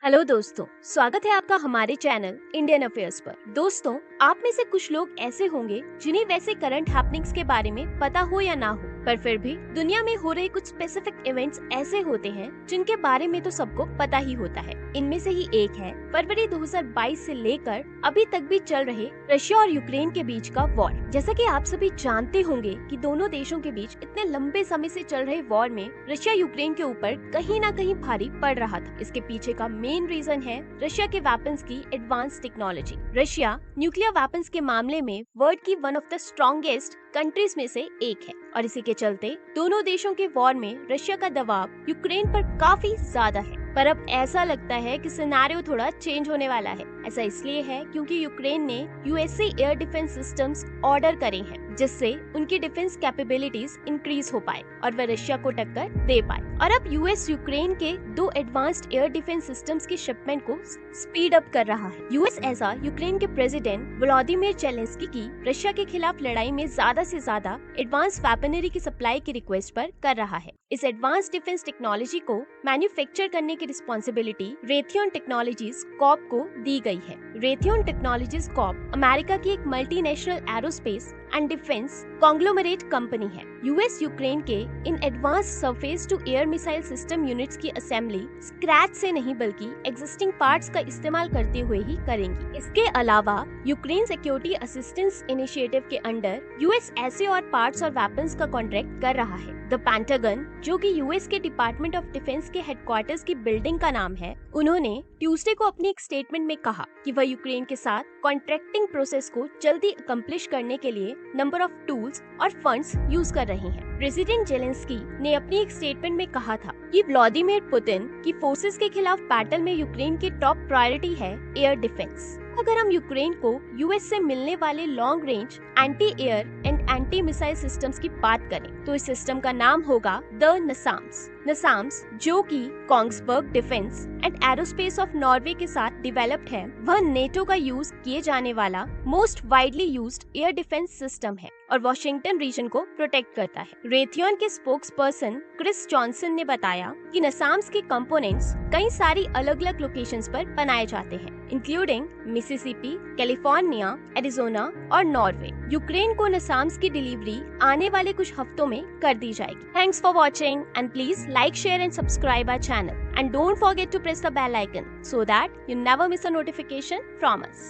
Hello दोस्तों, स्वागत है आपका हमारे चैनल इंडियन अफेयर्स पर। दोस्तों, आप में से कुछ लोग ऐसे होंगे जिन्हें वैसे करंट हैपनिंग्स के बारे में पता हो या ना हो, पर फिर भी दुनिया में हो रहे कुछ स्पेसिफिक इवेंट्स ऐसे होते हैं जिनके बारे में तो सबको पता ही होता है। इनमें से ही एक है फरवरी 2022 से लेकर अभी तक भी चल रहे रशिया और यूक्रेन के बीच का वॉर। जैसा कि आप सभी जानते होंगे कि दोनों देशों के बीच इतने लंबे समय से चल रहे वॉर में रशिया यूक्रेन के ऊपर कहीं ना कहीं भारी पड़ रहा था। इसके पीछे का मेन रीजन है रशिया के वेपन्स की advance technology. Russia nuclear weapons के मामले में वर्ल्ड की one of the strongest countries में से एक है और इसी के चलते दोनों देशों के वॉर में रशिया का दबाव यूक्रेन पर काफी ज्यादा है। पर अब ऐसा लगता है कि सिनेरियो थोड़ा चेंज होने वाला है। ऐसा इसलिए है क्योंकि यूक्रेन ने USA air defence systems order करे हैं, जिससे उनकी डिफेंस कैपेबिलिटीज इंक्रीज हो पाए और वह रशिया को टक्कर दे पाए। और अब यूएस यूक्रेन के 2 एडवांस्ड एयर डिफेंस सिस्टम्स की शिपमेंट को स्पीड अप कर रहा है। यूएस ऐसा यूक्रेन के प्रेसिडेंट व्लादिमीर जेलेंस्की की रशिया के खिलाफ लड़ाई में ज्यादा से ज्यादा एडवांस वेपनरी की सप्लाई की रिक्वेस्ट पर कर रहा है। इस एडवांस डिफेंस टेक्नोलॉजी को मैन्युफैक्चर करने की रिस्पॉन्सिबिलिटी रेथियन टेक्नोलॉजीज कॉर्प को दी गई है। रेथियन टेक्नोलॉजीज कॉर्प अमेरिका की एक multinational aerospace and defence conglomerate company है। यूएस यूक्रेन के इन advance surface to air missile system units की असेंबली स्क्रैच से नहीं बल्कि एग्जिस्टिंग पार्ट्स का इस्तेमाल करते हुए ही करेंगी। इसके अलावा यूक्रेन सिक्योरिटी असिस्टेंस इनिशिएटिव के अंडर यूएस ऐसे और पार्ट्स और वेपन्स का कॉन्ट्रैक्ट कर रहा है। द पेंटागन, जो कि यूएस के डिपार्टमेंट ऑफ डिफेंस के हेडक्वार्टर्स की बिल्डिंग का नाम है, उन्होंने ट्यूसडे को अपनी एक स्टेटमेंट में कहा कि वह यूक्रेन के साथ कॉन्ट्रैक्टिंग प्रोसेस को जल्दी अकम्प्लिश करने के लिए नंबर ऑफ टूल्स और फंड्स यूज कर रही हैं। प्रेसिडेंट जेलेंस्की ने अपनी एक स्टेटमेंट में कहा था कि व्लादिमीर पुतिन की फोर्सेस के खिलाफ बैटल में यूक्रेन की टॉप प्रायोरिटी है एयर डिफेंस। अगर हम यूक्रेन को यूएस से मिलने वाले long range anti air and anti missile systems की बात करें तो इस सिस्टम का नाम होगा द नसाम्स। नसाम्स, जो कि Kongsberg defence and aerospace of Norway के साथ डेवलप्ड है, वह नेटो का यूज किए जाने वाला most widely used air defence system है और वॉशिंगटन रीजन को प्रोटेक्ट करता है। रेथियन के स्पोक्स पर्सन क्रिस जॉनसन ने बताया कि नसाम्स के कंपोनेंट्स कई सारी अलग अलग लोकेशंस पर बनाए जाते हैं, इंक्लूडिंग मिसिसिपी, कैलिफोर्निया, एरिजोना और नॉर्वे। यूक्रेन को नसाम्स की डिलीवरी आने वाले कुछ हफ्तों में कर दी जाएगी। Thanks for watching and please like, share and subscribe our channel and don't forget to press the bell icon so that you never miss a notification from us.